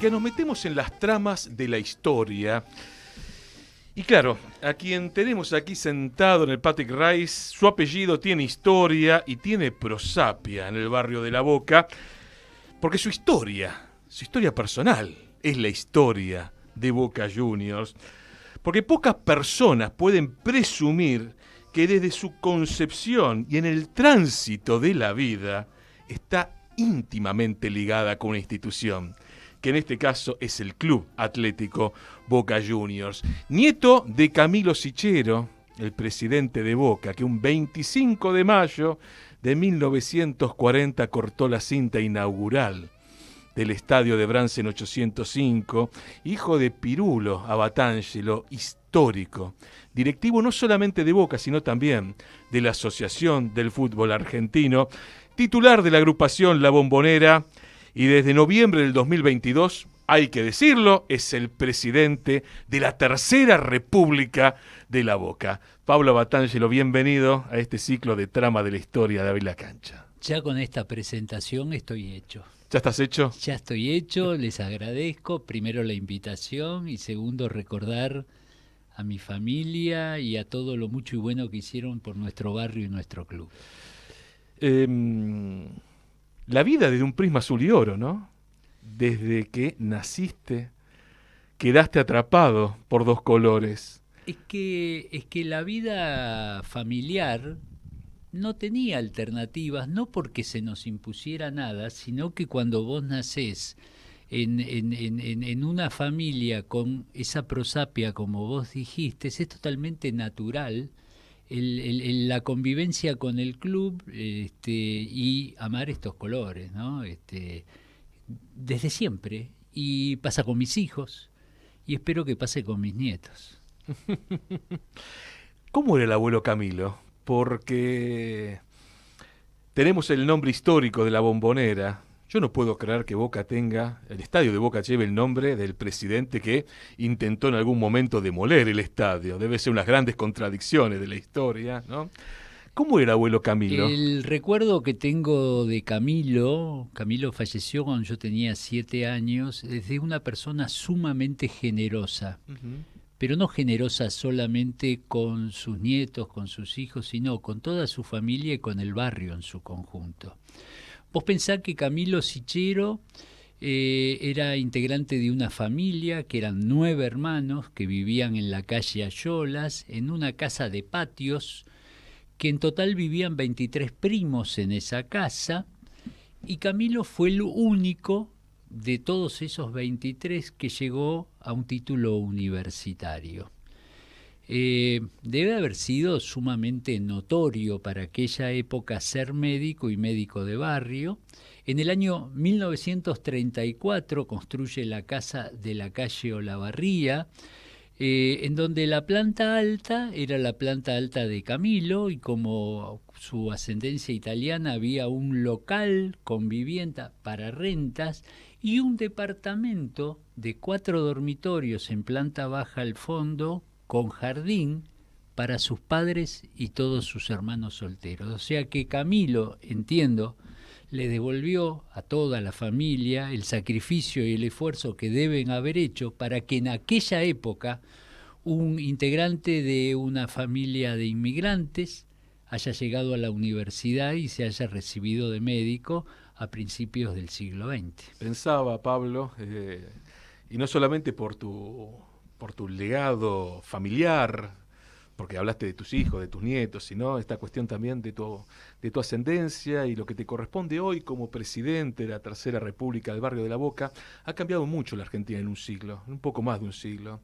política, nos metemos en las tramas de la historia. Y claro, a quien tenemos aquí sentado en el Patrick Rice, su apellido tiene historia y tiene prosapia en el barrio de La Boca, porque su historia personal, es la historia de Boca Juniors. Porque pocas personas pueden presumir que desde su concepción y en el tránsito de la vida está íntimamente ligada con una institución, que en este caso es el Club Atlético Boca Juniors. Nieto de Camilo Sichero, el presidente de Boca, que un 25 de mayo de 1940 cortó la cinta inaugural del estadio de Bransen 805, hijo de Pirulo Abatangelo, histórico, directivo no solamente de Boca, sino también de la Asociación del Fútbol Argentino, titular de la agrupación La Bombonera, y desde noviembre del 2022, hay que decirlo, es el presidente de la Tercera República de La Boca. Pablo Abatangelo, bienvenido a este ciclo de trama de la historia de Abrir la Cancha. Ya con esta presentación estoy hecho. ¿Ya estás hecho? Ya estoy hecho, les agradezco, primero la invitación y segundo recordar a mi familia y a todo lo mucho y bueno que hicieron por nuestro barrio y nuestro club. La vida desde un prisma azul y oro, ¿no? Desde que naciste, quedaste atrapado por dos colores. Es que la vida familiar no tenía alternativas, no porque se nos impusiera nada, sino que cuando vos nacés en una familia con esa prosapia, como vos dijiste, es totalmente natural la convivencia con el club y amar estos colores, ¿no? Desde siempre. Y pasa con mis hijos y espero que pase con mis nietos. ¿Cómo era el abuelo Camilo? Porque tenemos el nombre histórico de La Bombonera. Yo no puedo creer que Boca tenga, el estadio de Boca lleve el nombre del presidente que intentó en algún momento demoler el estadio. Debe ser unas grandes contradicciones de la historia, ¿no? ¿Cómo era abuelo Camilo? El recuerdo que tengo de Camilo falleció cuando yo tenía 7 años, es de una persona sumamente generosa. Pero no generosa solamente con sus nietos, con sus hijos, sino con toda su familia y con el barrio en su conjunto. Vos pensás que Camilo Sichero era integrante de una familia, que eran 9 hermanos, que vivían en la calle Ayolas, en una casa de patios, que en total vivían 23 primos en esa casa, y Camilo fue el único de todos esos 23 que llegó a un título universitario. Debe haber sido sumamente notorio para aquella época ser médico y médico de barrio. En el año 1934 construye la casa de la calle Olavarría, en donde la planta alta era la planta alta de Camilo, y como su ascendencia italiana había un local con vivienda para rentas y un departamento de 4 dormitorios en planta baja al fondo con jardín para sus padres y todos sus hermanos solteros. O sea que Camilo, entiendo, le devolvió a toda la familia el sacrificio y el esfuerzo que deben haber hecho para que en aquella época un integrante de una familia de inmigrantes haya llegado a la universidad y se haya recibido de médico a principios del siglo XX. Pensaba, Pablo, y no solamente por tu legado familiar, porque hablaste de tus hijos, de tus nietos, sino esta cuestión también de tu ascendencia y lo que te corresponde hoy como presidente de la Tercera República del barrio de La Boca. Ha cambiado mucho la Argentina en un siglo, un poco más de un siglo.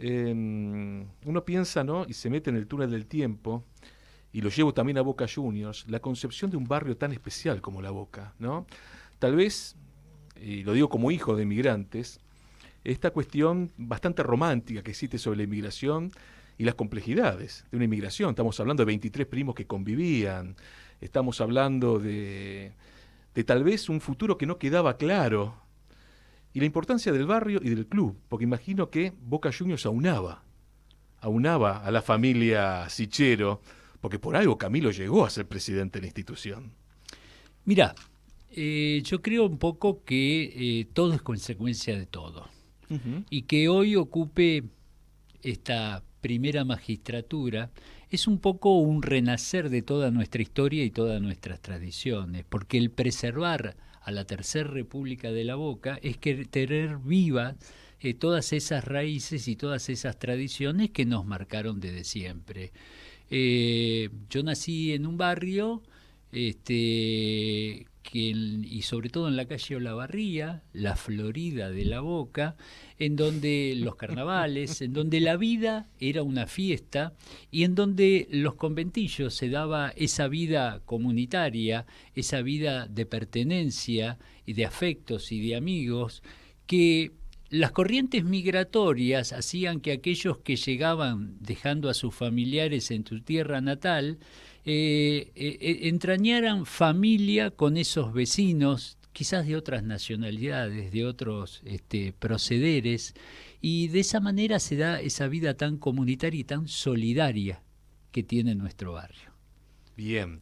Uno piensa, ¿no?, y se mete en el túnel del tiempo, y lo llevo también a Boca Juniors, la concepción de un barrio tan especial como La Boca, ¿no? Tal vez, y lo digo como hijo de inmigrantes, esta cuestión bastante romántica que existe sobre la inmigración y las complejidades de una inmigración. Estamos hablando de 23 primos que convivían, estamos hablando de tal vez un futuro que no quedaba claro, y la importancia del barrio y del club, porque imagino que Boca Juniors aunaba a la familia Sichero, porque por algo Camilo llegó a ser presidente de la institución. Mirá, Yo creo un poco que todo es consecuencia de todo. Ujú. Y que hoy ocupe esta primera magistratura es un poco un renacer de toda nuestra historia y todas nuestras tradiciones, porque el preservar a la Tercera República de la Boca es que tener vivas todas esas raíces y todas esas tradiciones que nos marcaron desde siempre. Yo nací en un barrio y sobre todo en la calle Olavarría, la Florida de la Boca, en donde los carnavales, en donde la vida era una fiesta y en donde los conventillos se daba esa vida comunitaria, esa vida de pertenencia y de afectos y de amigos que las corrientes migratorias hacían que aquellos que llegaban dejando a sus familiares en tu tierra natal entrañaran familia con esos vecinos, quizás de otras nacionalidades, de otros procederes, y de esa manera se da esa vida tan comunitaria y tan solidaria que tiene nuestro barrio. Bien.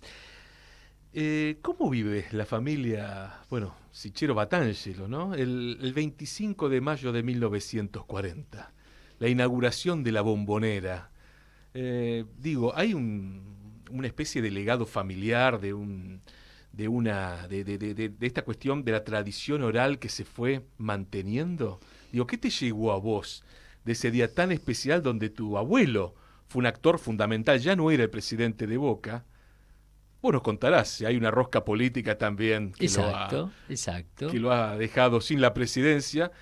¿Cómo vive la familia, bueno, Sichero Batangelo, ¿no? El 25 de mayo de 1940, la inauguración de la Bombonera. Digo, hay una especie de legado familiar, de esta cuestión de la tradición oral que se fue manteniendo. Digo, ¿qué te llegó a vos de ese día tan especial donde tu abuelo fue un actor fundamental, ya no era el presidente de Boca? Vos nos contarás si hay una rosca política también Exacto. que lo ha dejado sin la presidencia,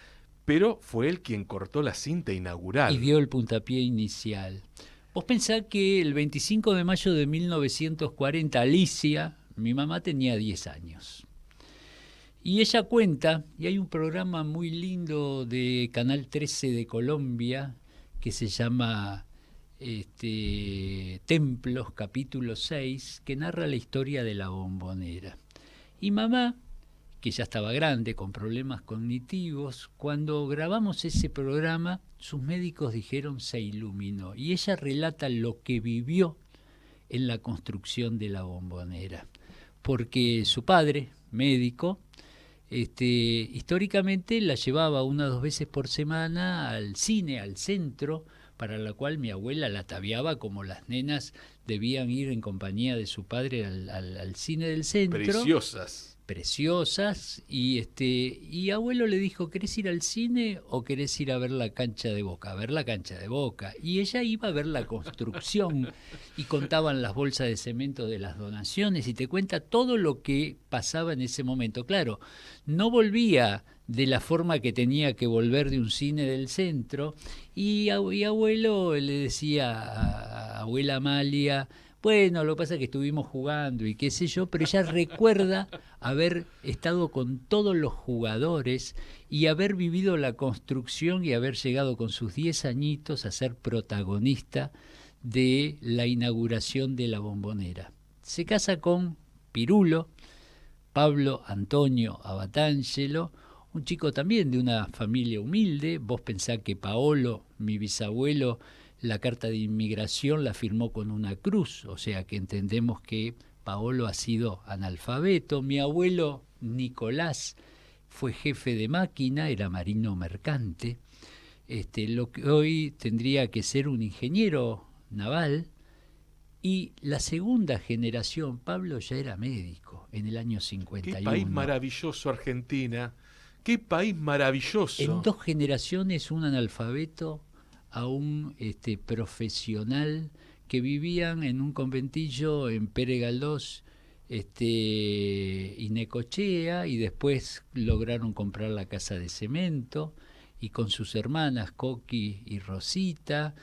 pero fue él quien cortó la cinta Y inaugural. dio el puntapié inicial. Vos pensás que el 25 de mayo de 1940, Alicia, mi mamá tenía 10 años. Y ella cuenta, y hay un programa muy lindo de Canal 13 de Colombia que se llama Templos, capítulo 6, que narra la historia de la Bombonera. Y mamá, que ya estaba grande, con problemas cognitivos, cuando grabamos ese programa, sus médicos dijeron se iluminó. Y ella relata lo que vivió en la construcción de la Bombonera. Porque su padre, médico, históricamente la llevaba 1 o 2 veces por semana al cine, al centro, para la cual mi abuela la ataviaba como las nenas debían ir en compañía de su padre al cine del centro. Preciosas, y abuelo le dijo, ¿querés ir al cine o querés ir a ver la cancha de Boca? A ver la cancha de Boca. Y ella iba a ver la construcción y contaban las bolsas de cemento de las donaciones y te cuenta todo lo que pasaba en ese momento. Claro, no volvía de la forma que tenía que volver de un cine del centro y abuelo le decía a abuela Amalia, bueno, lo que pasa es que estuvimos jugando y qué sé yo, pero ella recuerda haber estado con todos los jugadores y haber vivido la construcción y haber llegado con sus 10 añitos a ser protagonista de la inauguración de la Bombonera. Se casa con Pirulo, Pablo Antonio Abatangelo, un chico también de una familia humilde. Vos pensás que Paolo, mi bisabuelo, la carta de inmigración la firmó con una cruz, o sea que entendemos que Paolo ha sido analfabeto. Mi abuelo Nicolás fue jefe de máquina, era marino mercante, lo que hoy tendría que ser un ingeniero naval. Y la segunda generación, Pablo ya era médico en el año 51. Qué país maravilloso, Argentina. Qué país maravilloso. En 2 generaciones, un analfabeto a un profesional que vivían en un conventillo en Pere Galdós y Necochea, y después lograron comprar la casa de cemento, y con sus hermanas Coqui y Rosita,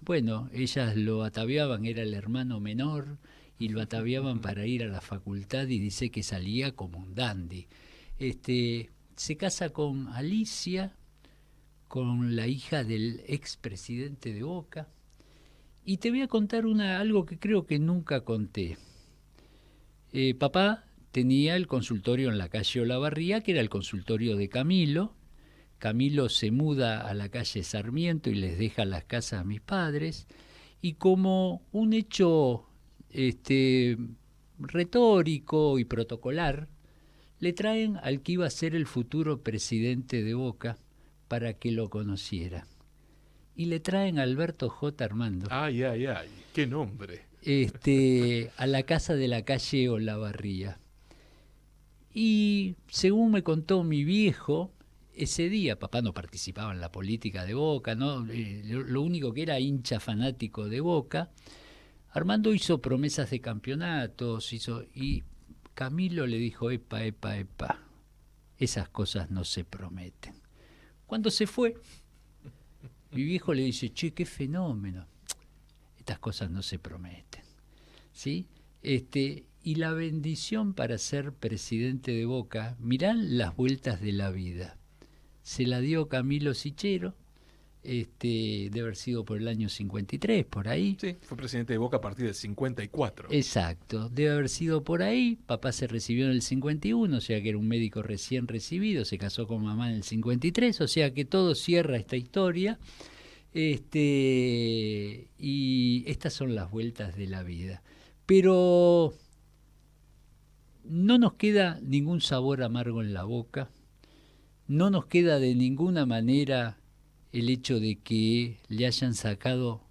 bueno, ellas lo ataviaban, era el hermano menor, y lo ataviaban para ir a la facultad, y dice que salía como un dandy. Se casa con Alicia, con la hija del expresidente de Boca. Y te voy a contar algo que creo que nunca conté. Papá tenía el consultorio en la calle Olavarría, que era el consultorio de Camilo. Camilo se muda a la calle Sarmiento y les deja las casas a mis padres. Y como un hecho retórico y protocolar, le traen al que iba a ser el futuro presidente de Boca para que lo conociera. Y le traen a Alberto J. Armando. Ay, ay, ay, qué nombre. A la casa de la calle Olavarría. Y según me contó mi viejo, ese día, papá no participaba en la política de Boca, ¿no? Lo único que era hincha fanático de Boca. Armando hizo promesas de campeonatos, y Camilo le dijo, epa, esas cosas no se prometen. Cuando se fue, mi viejo le dice, che, qué fenómeno, estas cosas no se prometen, ¿sí? Y la bendición para ser presidente de Boca, mirá las vueltas de la vida, se la dio Camilo Sichero, debe haber sido por el año 53, por ahí. Sí, fue presidente de Boca a partir del 54. Exacto, debe haber sido por ahí. Papá se recibió en el 51, o sea que era un médico recién recibido, se casó con mamá en el 53, o sea que todo cierra esta historia. Y estas son las vueltas de la vida. Pero no nos queda ningún sabor amargo en la boca, no nos queda de ninguna manera el hecho de que le hayan sacado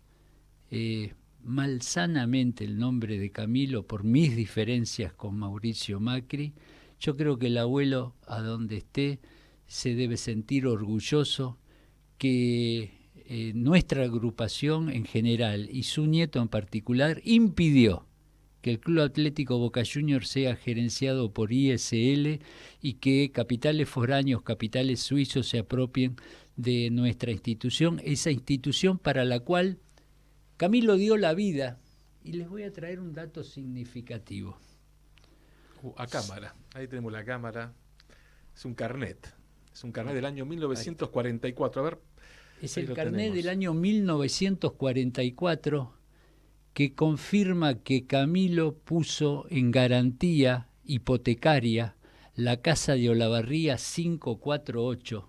malsanamente el nombre de Camilo por mis diferencias con Mauricio Macri. Yo creo que el abuelo, a donde esté, se debe sentir orgulloso que nuestra agrupación en general y su nieto en particular impidió que el Club Atlético Boca Juniors sea gerenciado por ISL y que capitales foráneos, capitales suizos se apropien de nuestra institución, esa institución para la cual Camilo dio la vida. Y les voy a traer un dato significativo. A cámara, ahí tenemos la cámara. Es un carnet del año 1944. A ver, es el carnet del año 1944 que confirma que Camilo puso en garantía hipotecaria la casa de Olavarría 548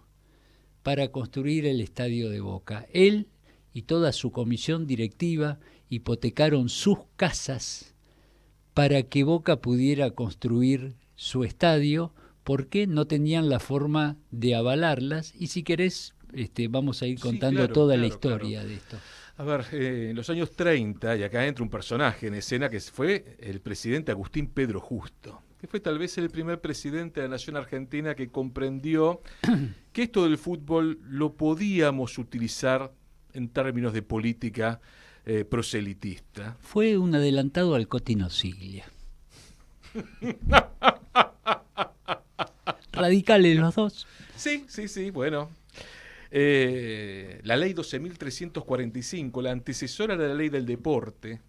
para construir el estadio de Boca. Él y toda su comisión directiva hipotecaron sus casas para que Boca pudiera construir su estadio, porque no tenían la forma de avalarlas. Y si querés, vamos a ir contando toda la historia de esto. A ver, en los años 30, y acá entra un personaje en escena que fue el presidente Agustín Pedro Justo, que fue tal vez el primer presidente de la nación argentina que comprendió que esto del fútbol lo podíamos utilizar en términos de política proselitista. Fue un adelantado al Cotino Siglia. Radicales los dos. Sí, bueno. La ley 12.345, la antecesora de la ley del deporte,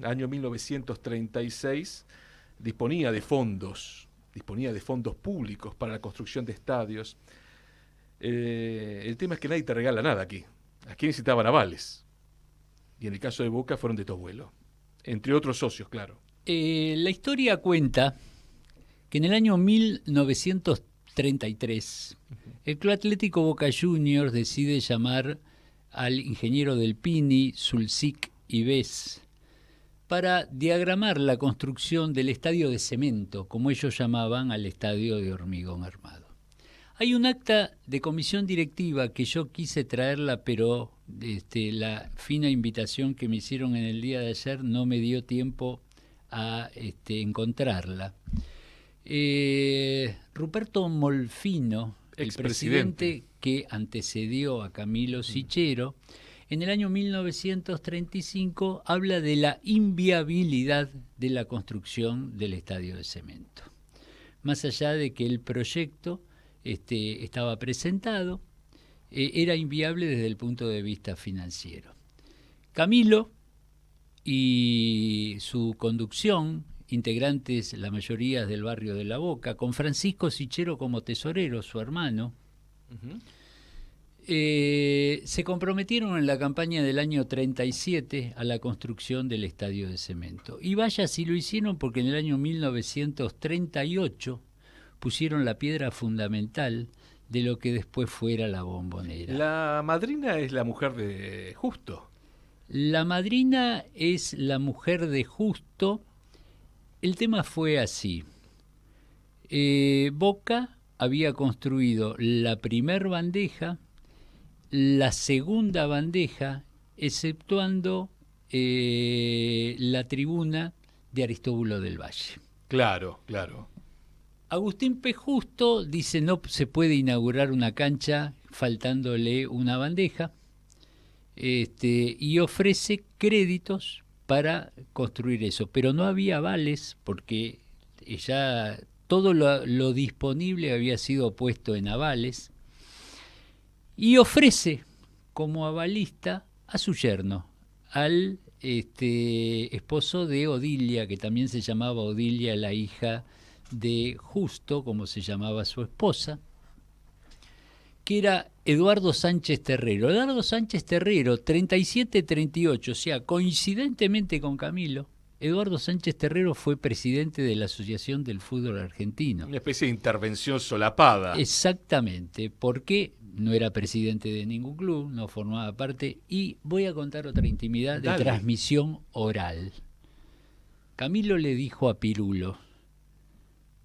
año 1936, disponía de fondos públicos para la construcción de estadios. El tema es que nadie te regala nada aquí. Aquí necesitaban avales. Y en el caso de Boca fueron de tu abuelo, entre otros socios, claro. La historia cuenta que en el año 1933 el Club Atlético Boca Juniors decide llamar al ingeniero del Pini, Sulcic y Bes para diagramar la construcción del estadio de cemento, como ellos llamaban al estadio de hormigón armado. Hay un acta de comisión directiva que yo quise traerla, pero la fina invitación que me hicieron en el día de ayer no me dio tiempo a encontrarla. Ruperto Molfino, el presidente que antecedió a Camilo Sichero, en el año 1935 habla de la inviabilidad de la construcción del estadio de cemento. Más allá de que el proyecto estaba presentado, era inviable desde el punto de vista financiero. Camilo y su conducción, integrantes la mayoría del barrio de La Boca, con Francisco Sichero como tesorero, su hermano, se comprometieron en la campaña del año 37 a la construcción del estadio de cemento. Y vaya si lo hicieron, porque en el año 1938 pusieron la piedra fundamental de lo que después fuera la Bombonera. La madrina es la mujer de Justo. La madrina es la mujer de Justo, el tema fue así. Boca había construido la primer bandeja, la segunda bandeja, exceptuando la tribuna de Aristóbulo del Valle. Claro, claro. Agustín P. Justo dice no se puede inaugurar una cancha faltándole una bandeja, y ofrece créditos para construir eso, pero no había avales porque ya todo lo disponible había sido puesto en avales, y ofrece como avalista a su yerno, al esposo de Odilia, que también se llamaba Odilia, la hija de Justo, como se llamaba su esposa, que era Eduardo Sánchez Terrero. Eduardo Sánchez Terrero, 37-38, o sea, coincidentemente con Camilo, Eduardo Sánchez Terrero fue presidente de la Asociación del Fútbol Argentino. Una especie de intervención solapada. Exactamente, porque no era presidente de ningún club, no formaba parte, y voy a contar otra intimidad de transmisión oral. Camilo le dijo a Pirulo,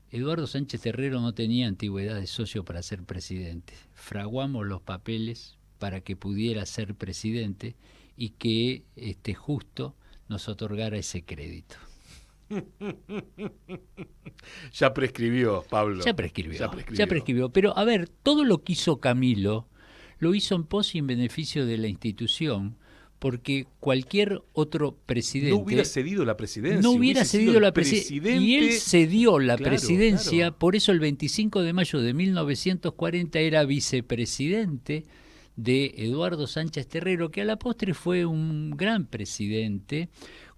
Eduardo Sánchez Terrero no tenía antigüedad de socio para ser presidente. Fraguamos los papeles para que pudiera ser presidente y que Justo nos otorgara ese crédito. Ya prescribió, Pablo. Ya prescribió. Pero, a ver, todo lo que hizo Camilo lo hizo en pos y en beneficio de la institución, porque cualquier otro presidente... No hubiera cedido la presidencia. No hubiera cedido la presidencia. Y él cedió la presidencia, por eso el 25 de mayo de 1940 era vicepresidente de Eduardo Sánchez Terrero, que a la postre fue un gran presidente,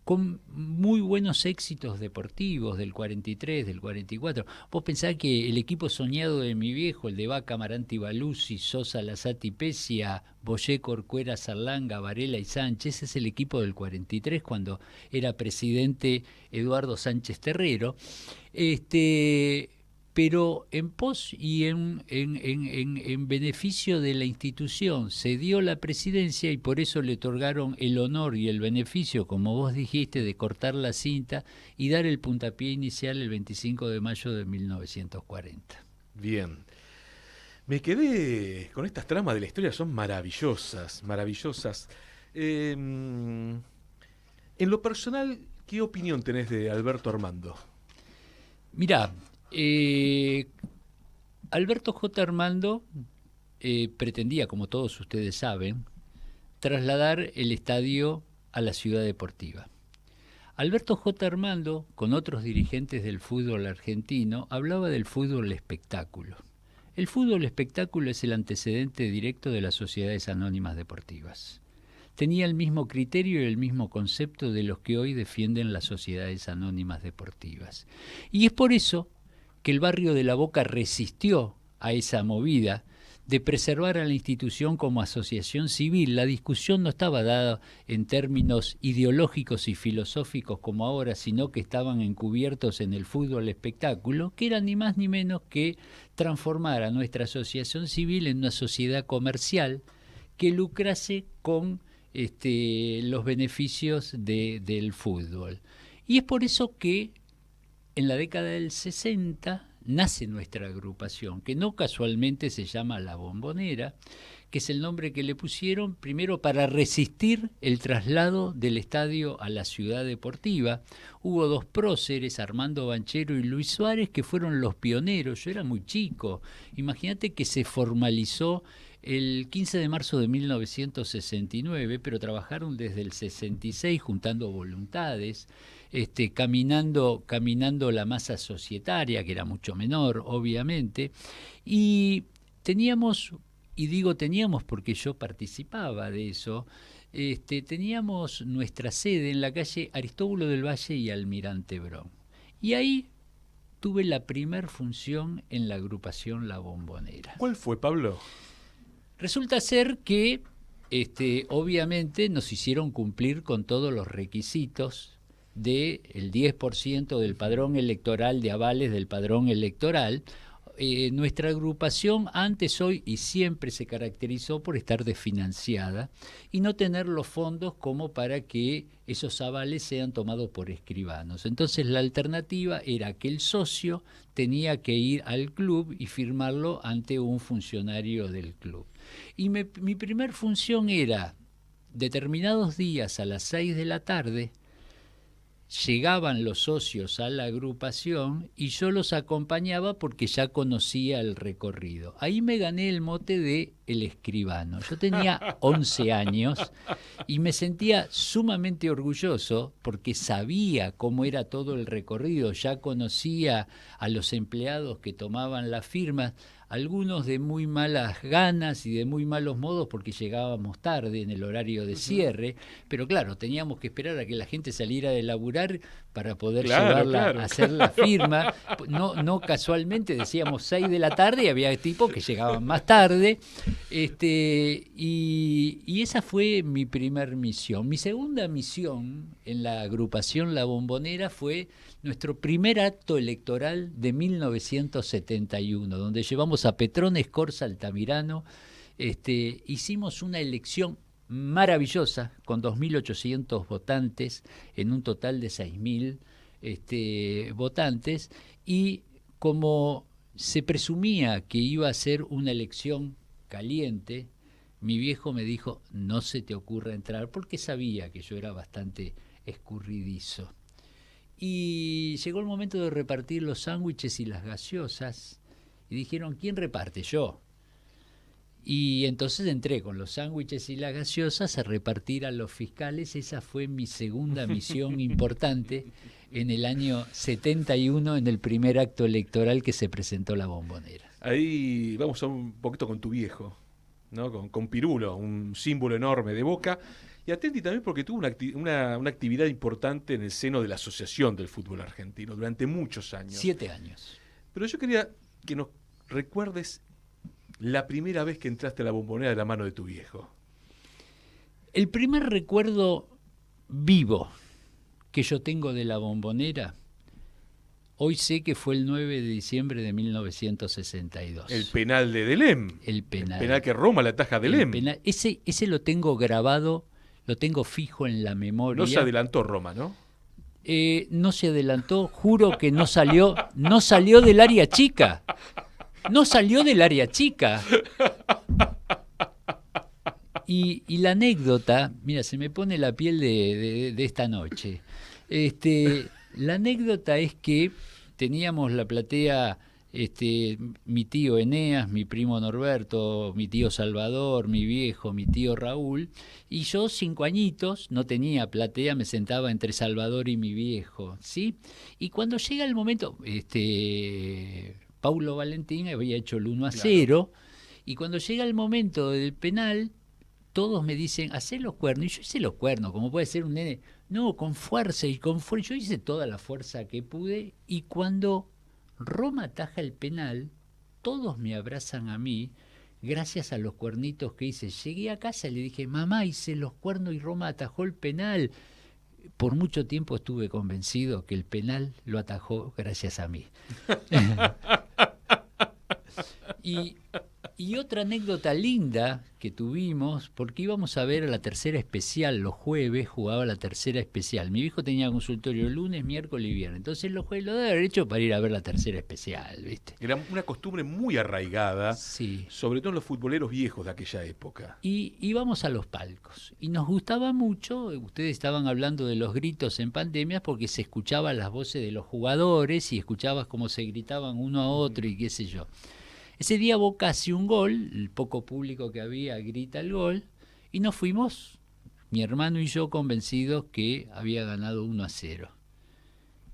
con muy buenos éxitos deportivos del 43, del 44. Vos pensás que el equipo soñado de mi viejo, el de Vaca, Amaranti, Baluzzi, Sosa, Lazati, Pesia, Boyé, Corcuera, Sarlanga, Varela y Sánchez, es el equipo del 43 cuando era presidente Eduardo Sánchez Terrero. Pero en pos y en beneficio de la institución se dio la presidencia y por eso le otorgaron el honor y el beneficio, como vos dijiste, de cortar la cinta y dar el puntapié inicial el 25 de mayo de 1940. Bien. Me quedé con estas tramas de la historia, son maravillosas, maravillosas. En lo personal, ¿qué opinión tenés de Alberto Armando? Mirá, Alberto J. Armando pretendía, como todos ustedes saben, trasladar el estadio a la ciudad deportiva. Alberto J. Armando, con otros dirigentes del fútbol argentino, hablaba del fútbol espectáculo. El fútbol espectáculo es el antecedente directo de las sociedades anónimas deportivas. Tenía el mismo criterio y el mismo concepto de los que hoy defienden las sociedades anónimas deportivas. Y es por eso que el barrio de La Boca resistió a esa movida de preservar a la institución como asociación civil. La discusión no estaba dada en términos ideológicos y filosóficos como ahora, sino que estaban encubiertos en el fútbol espectáculo, que era ni más ni menos que transformar a nuestra asociación civil en una sociedad comercial que lucrase con los beneficios del fútbol. Y es por eso que en la década del 60 nace nuestra agrupación, que no casualmente se llama La Bombonera, que es el nombre que le pusieron primero para resistir el traslado del estadio a la ciudad deportiva. Hubo dos próceres, Armando Banchero y Luis Suárez, que fueron los pioneros. Yo era muy chico. Imagínate que se formalizó el 15 de marzo de 1969, pero trabajaron desde el 66 juntando voluntades, caminando la masa societaria, que era mucho menor, obviamente, y teníamos, y digo teníamos porque yo participaba de eso, teníamos nuestra sede en la calle Aristóbulo del Valle y Almirante Brown. Y ahí tuve la primer función en la agrupación La Bombonera. ¿Cuál fue, Pablo? Resulta ser que obviamente nos hicieron cumplir con todos los requisitos del 10% del padrón electoral, de avales del padrón electoral. nuestra agrupación antes, hoy y siempre se caracterizó por estar desfinanciada y no tener los fondos como para que esos avales sean tomados por escribanos. Entonces la alternativa era que el socio tenía que ir al club y firmarlo ante un funcionario del club. Y mi primer función era, determinados días a las 6 de la tarde, llegaban los socios a la agrupación y yo los acompañaba porque ya conocía el recorrido. Ahí me gané el mote de el escribano. Yo tenía 11 años y me sentía sumamente orgulloso porque sabía cómo era todo el recorrido, ya conocía a los empleados que tomaban las firmas, algunos de muy malas ganas y de muy malos modos porque llegábamos tarde en el horario de cierre, pero claro, teníamos que esperar a que la gente saliera de laburar para poder llevarla a hacer la firma. No casualmente decíamos 6 de la tarde y había tipos que llegaban más tarde. Y esa fue mi primer misión. Mi segunda misión en la agrupación La Bombonera fue nuestro primer acto electoral de 1971, donde llevamos a Petrón Escorza Altamirano. Hicimos una elección maravillosa con 2.800 votantes en un total de 6.000 votantes, y como se presumía que iba a ser una elección caliente, mi viejo me dijo: no se te ocurra entrar, porque sabía que yo era bastante escurridizo. Y llegó el momento de repartir los sándwiches y las gaseosas y dijeron: ¿quién reparte? Yo. Y entonces entré con los sándwiches y las gaseosas a repartir a los fiscales. Esa fue mi segunda misión importante en el año 71, en el primer acto electoral que se presentó La Bombonera. Ahí vamos a un poquito con tu viejo, ¿no? Con Pirulo, un símbolo enorme de Boca. Y atenti también porque tuvo una actividad importante en el seno de la Asociación del Fútbol Argentino durante muchos años. 7 años. Pero yo quería que nos recuerdes la primera vez que entraste a La Bombonera de la mano de tu viejo. El primer recuerdo vivo que yo tengo de La Bombonera, hoy sé que fue el 9 de diciembre de 1962. El penal de Delem. El penal. El penal que Roma la ataja a Delem. Ese lo tengo grabado, lo tengo fijo en la memoria. No se adelantó Roma, ¿no? No se adelantó, juro que no salió del área chica. No salió del área chica. Y la anécdota, mira, se me pone la piel de esta noche. La anécdota es que teníamos la platea, mi tío Eneas, mi primo Norberto, mi tío Salvador, mi viejo, mi tío Raúl, y yo 5 añitos, no tenía platea, me sentaba entre Salvador y mi viejo, ¿sí? Y cuando llega el momento, Paulo Valentín había hecho el 1-0, claro. Y cuando llega el momento del penal, todos me dicen: hacé los cuernos. Y yo hice los cuernos, como puede ser un nene. No, con fuerza y con fuerza. Yo hice toda la fuerza que pude, y cuando Roma ataja el penal, todos me abrazan a mí, gracias a los cuernitos que hice. Llegué a casa y le dije: mamá, hice los cuernos y Roma atajó el penal. Por mucho tiempo estuve convencido que el penal lo atajó gracias a mí. Y otra anécdota linda que tuvimos, porque íbamos a ver a la Tercera Especial los jueves, jugaba la Tercera Especial. Mi viejo tenía consultorio lunes, miércoles y viernes. Entonces los jueves lo debe haber hecho para ir a ver la Tercera Especial, ¿viste? Era una costumbre muy arraigada, sí, sobre todo en los futboleros viejos de aquella época. Y íbamos a los palcos. Y nos gustaba mucho, ustedes estaban hablando de los gritos en pandemia, porque se escuchaban las voces de los jugadores y escuchabas cómo se gritaban uno a otro y qué sé yo. Ese día Boca hace un gol, el poco público que había grita el gol, y nos fuimos, mi hermano y yo, convencidos que había ganado 1-0.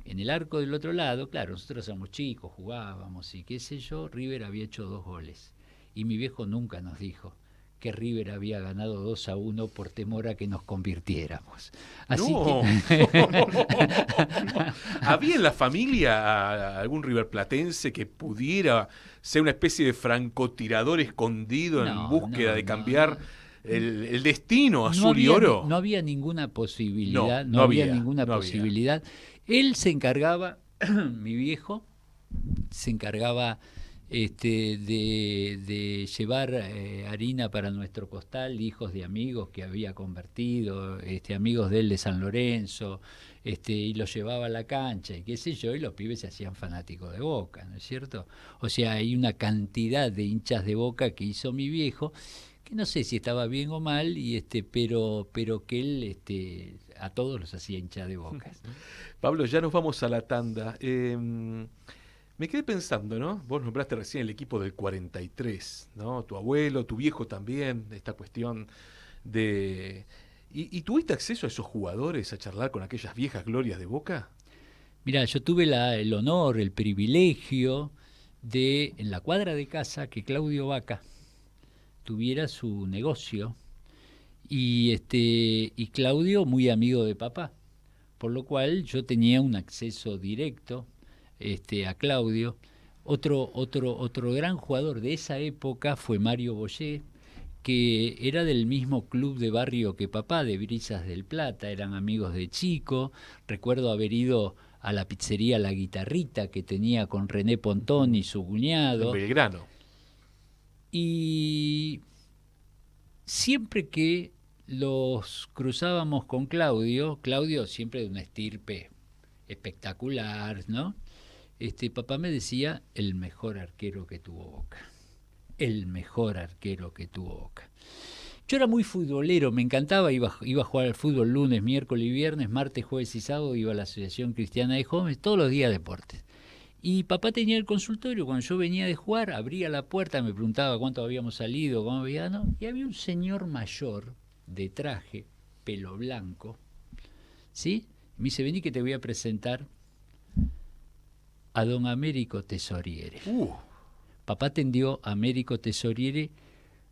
En el arco del otro lado, claro, nosotros éramos chicos, jugábamos y qué sé yo, River había hecho 2 goles. Y mi viejo nunca nos dijo que River había ganado 2-1 por temor a que nos convirtiéramos. Así no, que... no. ¿Había en la familia algún riverplatense que pudiera ser una especie de francotirador escondido en búsqueda de cambiar el destino azul y oro? No había ninguna posibilidad. No había ninguna posibilidad. Él se encargaba, mi viejo, se encargaba de llevar harina para nuestro costal, hijos de amigos que había convertido, amigos de él de San Lorenzo, y los llevaba a la cancha y qué sé yo, y los pibes se hacían fanáticos de Boca, ¿no es cierto? O sea, hay una cantidad de hinchas de Boca que hizo mi viejo, que no sé si estaba bien o mal, pero que él a todos los hacía hinchas de Boca. Pablo, ya nos vamos a la tanda. Me quedé pensando, ¿no? Vos nombraste recién el equipo del 43, ¿no? Tu abuelo, tu viejo también, esta cuestión de... ¿Y tuviste acceso a esos jugadores, a charlar con aquellas viejas glorias de Boca? Mira, yo tuve el honor, el privilegio de, en la cuadra de casa, que Claudio Vaca tuviera su negocio y Claudio muy amigo de papá, por lo cual yo tenía un acceso directo a Claudio. Otro gran jugador de esa época fue Mario Boyé, que era del mismo club de barrio que papá, de Brisas del Plata, eran amigos de chico. Recuerdo haber ido a la pizzería La Guitarrita que tenía con René Pontón y su En cuñado. Belgrano. Y siempre que los cruzábamos con Claudio, Claudio siempre de una estirpe espectacular, ¿no? Papá me decía, el mejor arquero que tuvo Boca. El mejor arquero que tuvo Boca. Yo era muy futbolero, me encantaba, iba a jugar al fútbol lunes, miércoles y viernes, martes, jueves y sábado, iba a la Asociación Cristiana de Jóvenes, todos los días deportes. Y papá tenía el consultorio, cuando yo venía de jugar, abría la puerta, me preguntaba cuánto habíamos salido, cómo había, ¿no? Y había un señor mayor, de traje, pelo blanco, ¿sí? Me dice, vení que te voy a presentar a don Américo Tesoriere. Papá atendió a Américo Tesoriere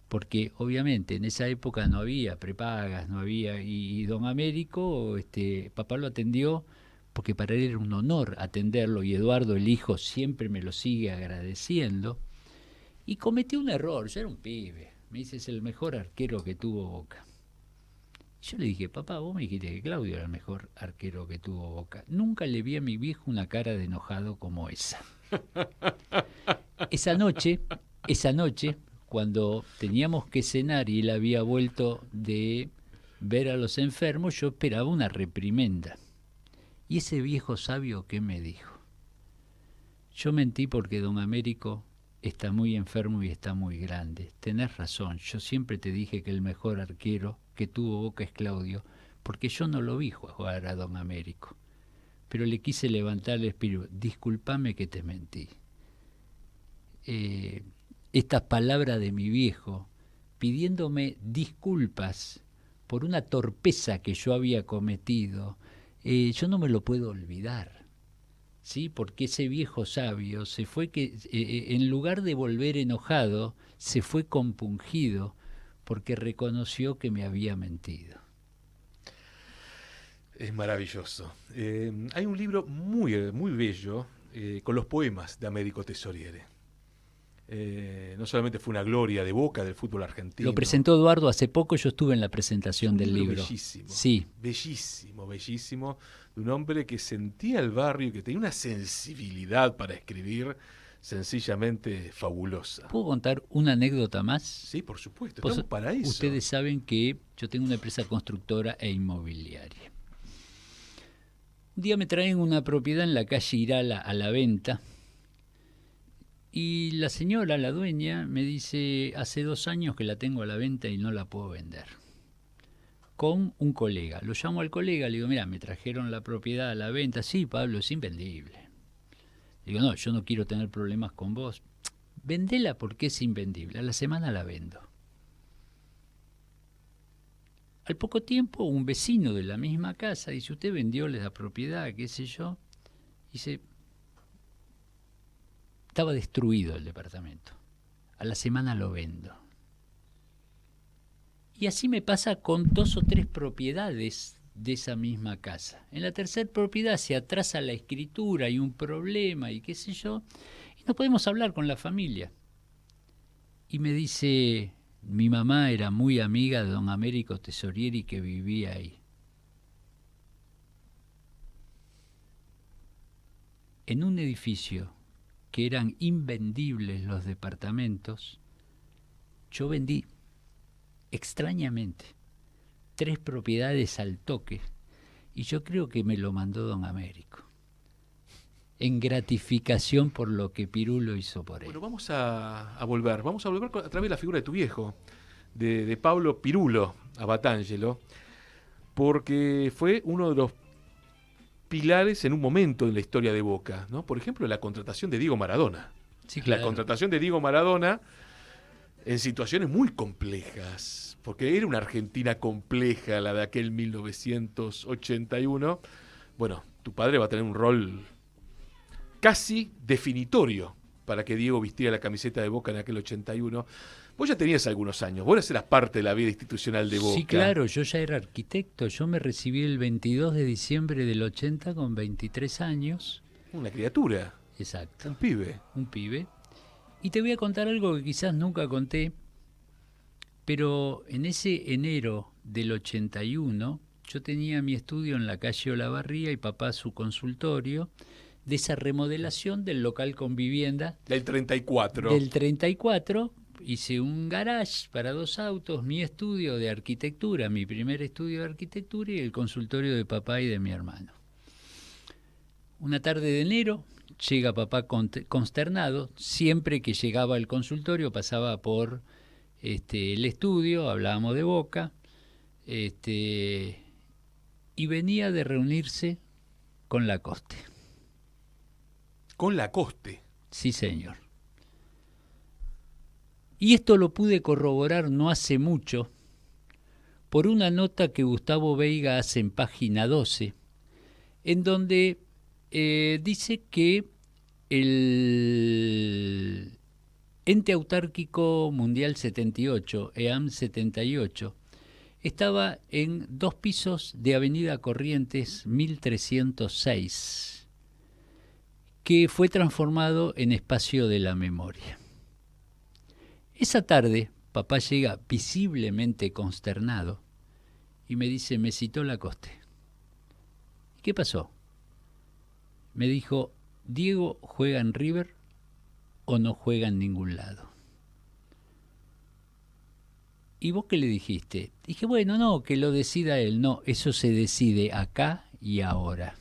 porque obviamente en esa época no había prepagas, no había, y don Américo, papá lo atendió porque para él era un honor atenderlo, y Eduardo, el hijo, siempre me lo sigue agradeciendo, y cometí un error, yo era un pibe, me dice, es el mejor arquero que tuvo Boca. Yo le dije, papá, vos me dijiste que Claudio era el mejor arquero que tuvo Boca. Nunca le vi a mi viejo una cara de enojado como esa. Esa noche, cuando teníamos que cenar y él había vuelto de ver a los enfermos, yo esperaba una reprimenda. Y ese viejo sabio, ¿qué me dijo? Yo mentí porque don Américo está muy enfermo y está muy grande. Tenés razón, yo siempre te dije que el mejor arquero que tuvo Boca es Claudio, porque yo no lo vi jugar a don Américo. Pero le quise levantar el espíritu. Discúlpame que te mentí. Estas palabras de mi viejo pidiéndome disculpas por una torpeza que yo había cometido, yo no me lo puedo olvidar, ¿sí? Porque ese viejo sabio se fue en lugar de volver enojado, se fue compungido porque reconoció que me había mentido. Es maravilloso. Hay un libro muy, muy bello con los poemas de Américo Tesoriere. No solamente fue una gloria de Boca del fútbol argentino. Lo presentó Eduardo hace poco, yo estuve en la presentación del libro. Bellísimo, sí. Bellísimo, bellísimo, de un hombre que sentía el barrio, que tenía una sensibilidad para escribir sencillamente fabulosa. ¿Puedo contar una anécdota más? Sí, por supuesto, estamos para eso. Ustedes saben que yo tengo una empresa constructora e inmobiliaria. Un día me traen una propiedad en la calle Irala a la venta. Y la señora, la dueña, me dice, hace 2 años que la tengo a la venta y no la puedo vender. Con un colega. Lo llamo al colega, le digo, mira, me trajeron la propiedad a la venta. Sí, Pablo, es invendible. Le digo, no, yo no quiero tener problemas con vos. Vendela porque es invendible. A la semana la vendo. Al poco tiempo, un vecino de la misma casa dice, usted vendió la propiedad, qué sé yo. Dice, estaba destruido el departamento. A la semana lo vendo. Y así me pasa con 2 o 3 propiedades de esa misma casa. En la tercera propiedad se atrasa la escritura, hay un problema y qué sé yo, y no podemos hablar con la familia. Y me dice, mi mamá era muy amiga de don Américo Tesoriere que vivía ahí. En un edificio que eran invendibles los departamentos, yo vendí extrañamente 3 propiedades al toque, y yo creo que me lo mandó don Américo, en gratificación por lo que Pirulo hizo por él. Bueno, vamos a volver a través de la figura de tu viejo, de Pablo Pirulo Abatangelo, porque fue uno de los pilares en un momento de la historia de Boca, ¿no? Por ejemplo, la contratación de Diego Maradona. Sí, claro. La contratación de Diego Maradona en situaciones muy complejas, porque era una Argentina compleja la de aquel 1981. Bueno, tu padre va a tener un rol casi definitorio para que Diego vistiera la camiseta de Boca en aquel 81. Vos ya tenías algunos años, vos eras parte de la vida institucional de Boca. Sí, claro, yo ya era arquitecto, yo me recibí el 22 de diciembre del 80 con 23 años. Una criatura. Exacto. Un pibe. Un pibe. Y te voy a contar algo que quizás nunca conté, pero en ese enero del 81 yo tenía mi estudio en la calle Olavarría y papá su consultorio, de esa remodelación del local con vivienda. Del 34. Del 34, hice un garage para 2 autos, mi estudio de arquitectura, mi primer estudio de arquitectura y el consultorio de papá y de mi hermano. Una tarde de enero llega papá consternado, siempre que llegaba al consultorio pasaba por el estudio, hablábamos de Boca, y venía de reunirse con Lacoste. Con Lacoste. Sí, señor. Y esto lo pude corroborar no hace mucho por una nota que Gustavo Veiga hace en página 12, en donde dice que el Ente Autárquico Mundial 78, EAM 78, estaba en 2 pisos de Avenida Corrientes 1306, que fue transformado en Espacio de la Memoria. Esa tarde, papá llega visiblemente consternado y me dice, me citó Lacoste. ¿Qué pasó? Me dijo, ¿Diego juega en River o no juega en ningún lado? ¿Y vos qué le dijiste? Dije, bueno, no, que lo decida él. No, eso se decide acá y ahora.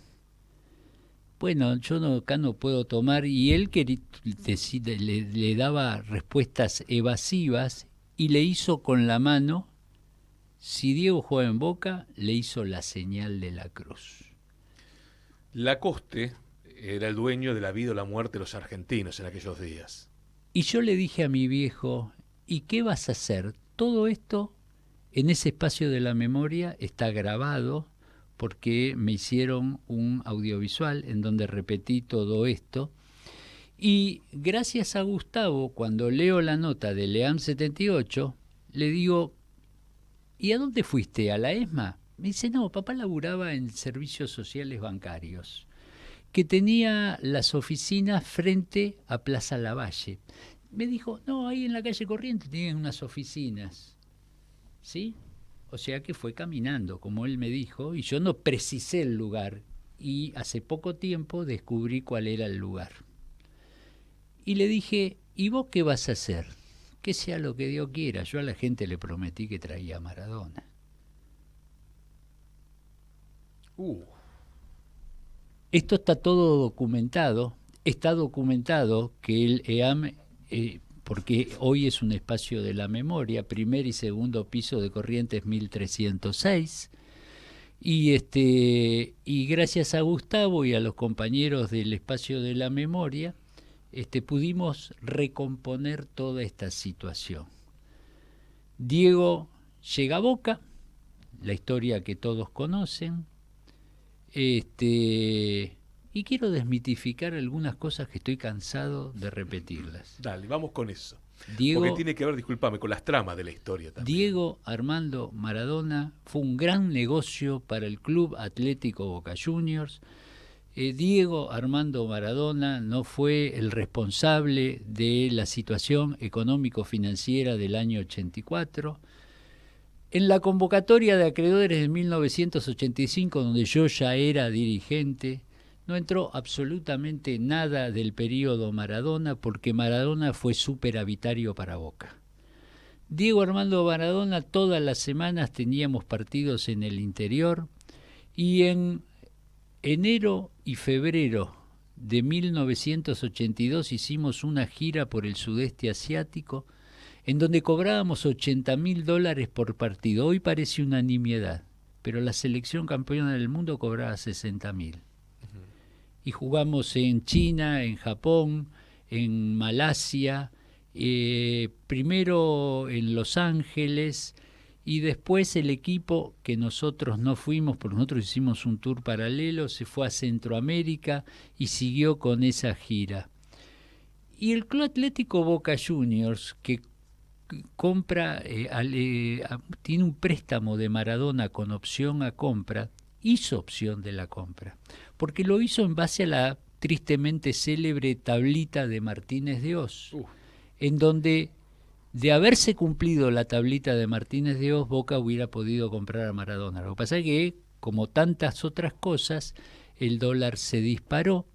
Bueno, yo acá no puedo tomar, y él le daba respuestas evasivas y le hizo con la mano, si Diego juega en Boca, le hizo la señal de la cruz. Lacoste era el dueño de la vida o la muerte de los argentinos en aquellos días. Y yo le dije a mi viejo, ¿y qué vas a hacer? Todo esto en ese Espacio de la Memoria está grabado, porque me hicieron un audiovisual en donde repetí todo esto. Y gracias a Gustavo, cuando leo la nota de EAM 78, le digo, ¿y a dónde fuiste? ¿A la ESMA? Me dice, no, papá laburaba en servicios sociales bancarios, que tenía las oficinas frente a Plaza Lavalle. Me dijo, no, ahí en la calle Corrientes tienen unas oficinas. ¿Sí? O sea que fue caminando, como él me dijo, y yo no precisé el lugar. Y hace poco tiempo descubrí cuál era el lugar. Y le dije, ¿y vos qué vas a hacer? Que sea lo que Dios quiera. Yo a la gente le prometí que traía a Maradona. Esto está todo documentado. Está documentado que el EAM... porque hoy es un Espacio de la Memoria, primer y segundo piso de Corrientes 1306, y gracias a Gustavo y a los compañeros del Espacio de la Memoria, pudimos recomponer toda esta situación. Diego llega a Boca, la historia que todos conocen, y quiero desmitificar algunas cosas que estoy cansado de repetirlas. Dale, vamos con eso. Diego, porque tiene que ver, discúlpame, con las tramas de la historia también. Diego Armando Maradona fue un gran negocio para el Club Atlético Boca Juniors. Diego Armando Maradona no fue el responsable de la situación económico-financiera del año 84. En la convocatoria de acreedores de 1985, donde yo ya era dirigente, No entró absolutamente nada del periodo Maradona, porque Maradona fue superavitario para Boca. Diego Armando Maradona, todas las semanas teníamos partidos en el interior, y en enero y febrero de 1982 hicimos una gira por el sudeste asiático, en donde cobrábamos $80.000 por partido. Hoy parece una nimiedad, pero la selección campeona del mundo cobraba 60.000. Y jugamos en China, en Japón, en Malasia, primero en Los Ángeles, y después el equipo, que nosotros no fuimos, porque nosotros hicimos un tour paralelo, se fue a Centroamérica y siguió con esa gira. Y el Club Atlético Boca Juniors, que compra, tiene un préstamo de Maradona con opción a compra, hizo opción de la compra, porque lo hizo en base a la tristemente célebre tablita de Martínez de Oz, en donde, de haberse cumplido la tablita de Martínez de Oz, Boca hubiera podido comprar a Maradona. Lo que pasa es que, como tantas otras cosas, el dólar se disparó,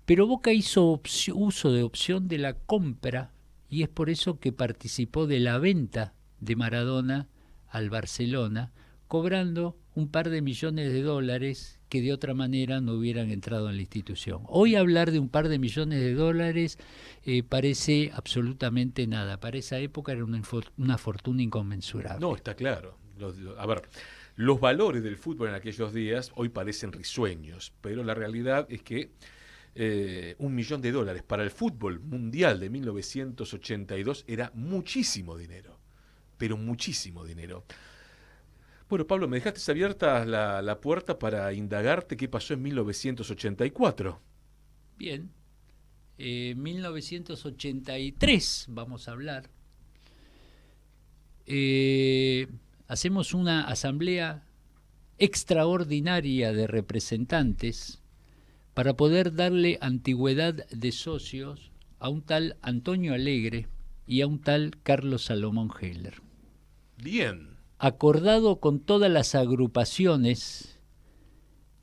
pero Boca hizo uso de opción de la compra, y es por eso que participó de la venta de Maradona al Barcelona, cobrando un par de millones de dólares que de otra manera no hubieran entrado en la institución. Hoy hablar de un par de millones de dólares parece absolutamente nada. Para esa época era una fortuna inconmensurable. No, está claro. A ver, los valores del fútbol en aquellos días hoy parecen risueños, pero la realidad es que $1 millón para el fútbol mundial de 1982 era muchísimo dinero, pero muchísimo dinero. Bueno, Pablo, me dejaste abierta la puerta para indagarte qué pasó en 1984. Bien, 1983 vamos a hablar. Hacemos una asamblea extraordinaria de representantes para poder darle antigüedad de socios a un tal Antonio Alegre y a un tal Carlos Salomón Heller. Bien. Acordado con todas las agrupaciones,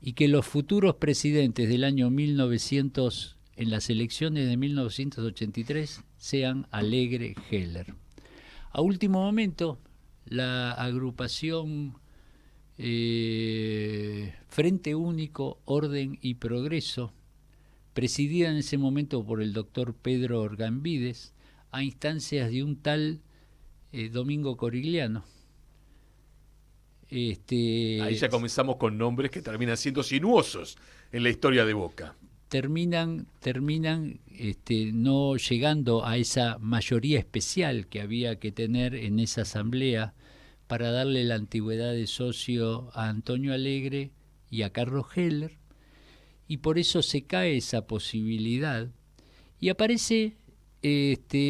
y que los futuros presidentes del año 1900, en las elecciones de 1983, sean Alegre Heller. A último momento, la agrupación Frente Único, Orden y Progreso, presidida en ese momento por el doctor Pedro Orgambides, a instancias de un tal Domingo Corigliano. Ahí ya comenzamos con nombres que terminan siendo sinuosos en la historia de Boca. Terminan no llegando a esa mayoría especial que había que tener en esa asamblea para darle la antigüedad de socio a Antonio Alegre y a Carlos Heller, y por eso se cae esa posibilidad, y aparece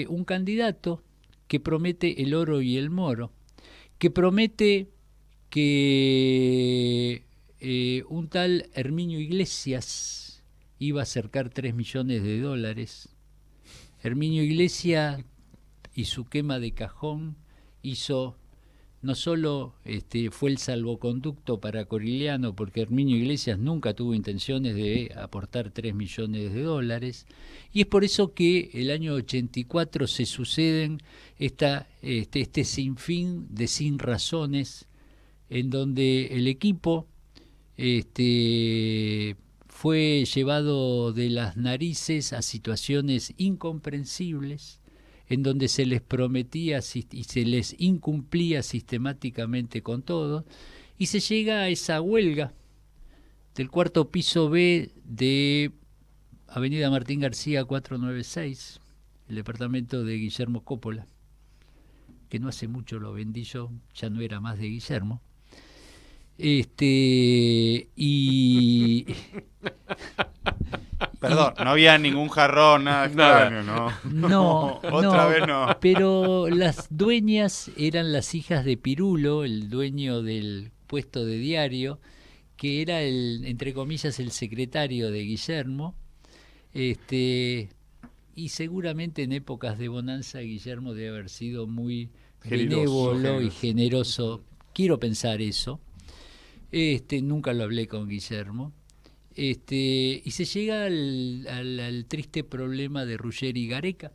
un candidato que promete el oro y el moro, que promete que un tal Herminio Iglesias iba a acercar $3 millones. Herminio Iglesias y su quema de cajón hizo, no solo fue el salvoconducto para Corigliano, porque Herminio Iglesias nunca tuvo intenciones de aportar $3 millones, y es por eso que el año 84 se suceden este sinfín de sin razones, en donde el equipo fue llevado de las narices a situaciones incomprensibles, en donde se les prometía y se les incumplía sistemáticamente con todo, y se llega a esa huelga del cuarto piso B de Avenida Martín García 496, el departamento de Guillermo Coppola, que no hace mucho lo vendí yo, ya no era más de Guillermo. Perdón, no había ningún jarrón, nada extraño, ¿no? No, otra vez no. Pero las dueñas eran las hijas de Pirulo, el dueño del puesto de diario, que era entre comillas, el secretario de Guillermo, y seguramente en épocas de bonanza Guillermo debe haber sido muy benévolo y generoso. Quiero pensar eso. Nunca lo hablé con Guillermo. Y se llega al triste problema de Ruggeri Gareca,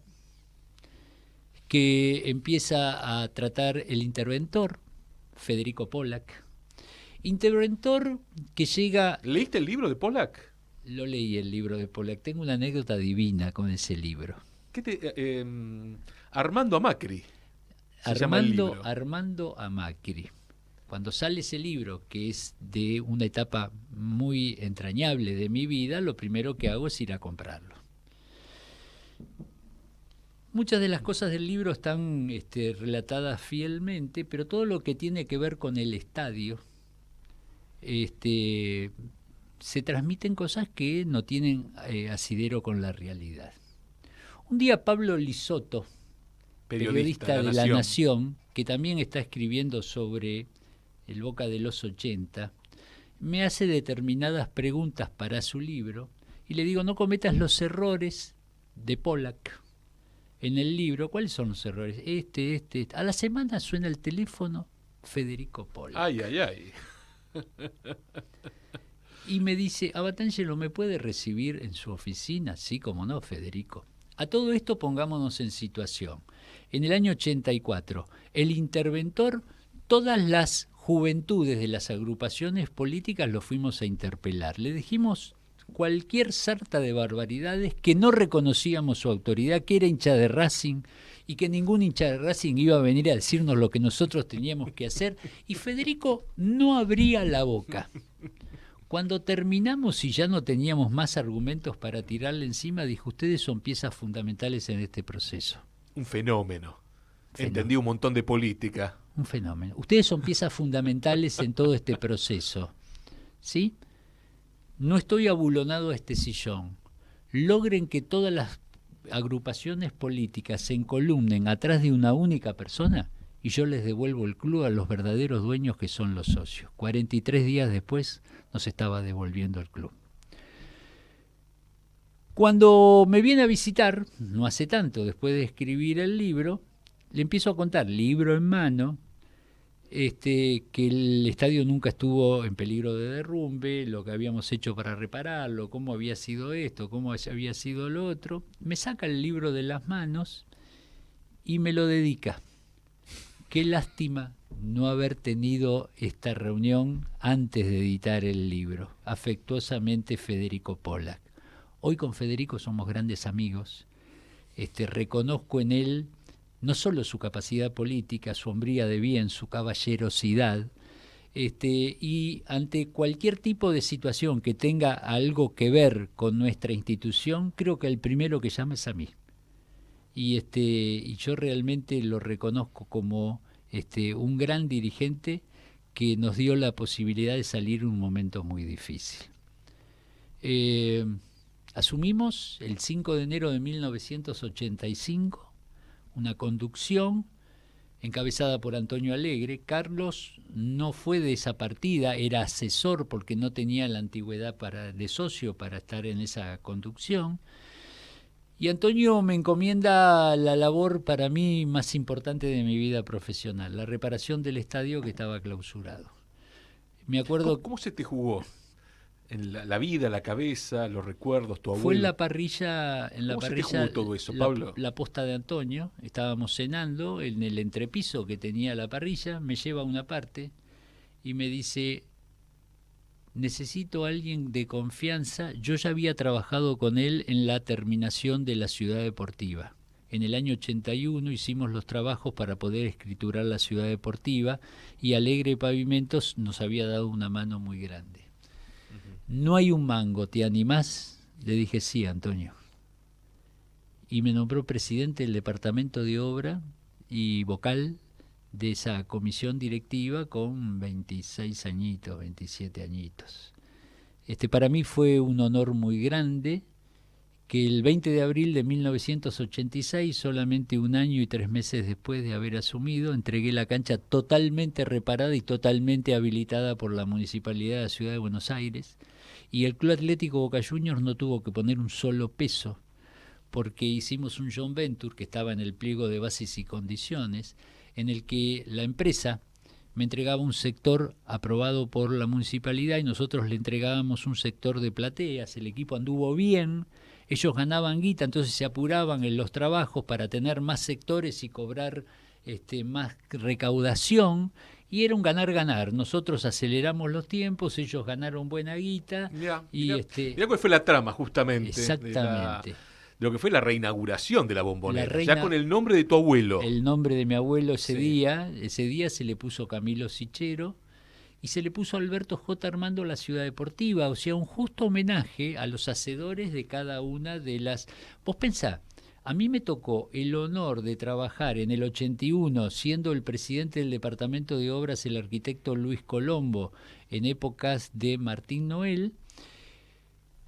que empieza a tratar el interventor, Federico Pollack. Interventor que llega... ¿Leíste el libro de Pollack? Lo leí, el libro de Pollack. Tengo una anécdota divina con ese libro. Armando a Macri. Se llama el libro. Armando a Macri. Cuando sale ese libro, que es de una etapa muy entrañable de mi vida, lo primero que hago es ir a comprarlo. Muchas de las cosas del libro están relatadas fielmente, pero todo lo que tiene que ver con el estadio, se transmiten cosas que no tienen asidero con la realidad. Un día Pablo Lisotto, periodista de La Nación, que también está escribiendo sobre el Boca de los 80, me hace determinadas preguntas para su libro y le digo, no cometas los errores de Pollack en el libro. ¿Cuáles son los errores? A la semana suena el teléfono, Federico Pollack. Ay. Y me dice, Abatangelo, ¿me puede recibir en su oficina? Sí, como no, Federico. A todo esto pongámonos en situación. En el año 84, el interventor, todas las juventudes de las agrupaciones políticas lo fuimos a interpelar. Le dijimos cualquier sarta de barbaridades, que no reconocíamos su autoridad, que era hincha de Racing y que ningún hincha de Racing iba a venir a decirnos lo que nosotros teníamos que hacer. Y Federico no abría la boca. Cuando terminamos y ya no teníamos más argumentos para tirarle encima, dijo, ustedes son piezas fundamentales en este proceso. Un fenómeno. Entendí un montón de política. Un fenómeno. Ustedes son piezas fundamentales en todo este proceso. ¿Sí? No estoy abulonado a este sillón. Logren que todas las agrupaciones políticas se encolumnen atrás de una única persona y yo les devuelvo el club a los verdaderos dueños, que son los socios. 43 días después nos estaba devolviendo el club. Cuando me viene a visitar, no hace tanto, después de escribir el libro, le empiezo a contar, libro en mano, que el estadio nunca estuvo en peligro de derrumbe, lo que habíamos hecho para repararlo, cómo había sido esto, cómo había sido lo otro. Me saca el libro de las manos y me lo dedica. Qué lástima no haber tenido esta reunión antes de editar el libro. Afectuosamente, Federico Pollack. Hoy con Federico somos grandes amigos. Reconozco en él no solo su capacidad política, su hombría de bien, su caballerosidad, y ante cualquier tipo de situación que tenga algo que ver con nuestra institución, creo que el primero que llama es a mí. Y yo realmente lo reconozco como un gran dirigente que nos dio la posibilidad de salir en un momento muy difícil. Asumimos el 5 de enero de 1985 una conducción encabezada por Antonio Alegre. Carlos no fue de esa partida, era asesor porque no tenía la antigüedad de socio para estar en esa conducción. Y Antonio me encomienda la labor para mí más importante de mi vida profesional, la reparación del estadio que estaba clausurado. Me acuerdo. ¿Cómo se te jugó? En la vida, la cabeza, los recuerdos, tu abuelo. Fue en la parrilla, ¿Cómo se te jugó todo eso, Pablo? La posta de Antonio, estábamos cenando en el entrepiso que tenía la parrilla, me lleva a una parte y me dice, necesito a alguien de confianza. Yo ya había trabajado con él en la terminación de la Ciudad Deportiva. En el año 81 hicimos los trabajos para poder escriturar la Ciudad Deportiva y Alegre Pavimentos nos había dado una mano muy grande. No hay un mango, ¿te animás? Le dije, sí, Antonio. Y me nombró presidente del departamento de obra y vocal de esa comisión directiva con 26 añitos, 27 añitos. Para mí fue un honor muy grande que el 20 de abril de 1986, solamente un año y 3 meses después de haber asumido, entregué la cancha totalmente reparada y totalmente habilitada por la Municipalidad de la Ciudad de Buenos Aires. Y el Club Atlético Boca Juniors no tuvo que poner un solo peso, porque hicimos un joint venture que estaba en el pliego de bases y condiciones, en el que la empresa me entregaba un sector aprobado por la municipalidad y nosotros le entregábamos un sector de plateas. El equipo anduvo bien, ellos ganaban guita, entonces se apuraban en los trabajos para tener más sectores y cobrar más recaudación, y era un ganar-ganar. Nosotros aceleramos los tiempos, ellos ganaron buena guita. Mirá cuál fue la trama justamente. Exactamente. De lo que fue la reinauguración de la Bombonera, ya con el nombre de tu abuelo. El nombre de mi abuelo ese día se le puso Camilo Sichero y se le puso Alberto J. Armando la Ciudad Deportiva, o sea, un justo homenaje a los hacedores de cada una de las... Vos pensá, a mí me tocó el honor de trabajar en el 81, siendo el presidente del Departamento de Obras el arquitecto Luis Colombo, en épocas de Martín Noel.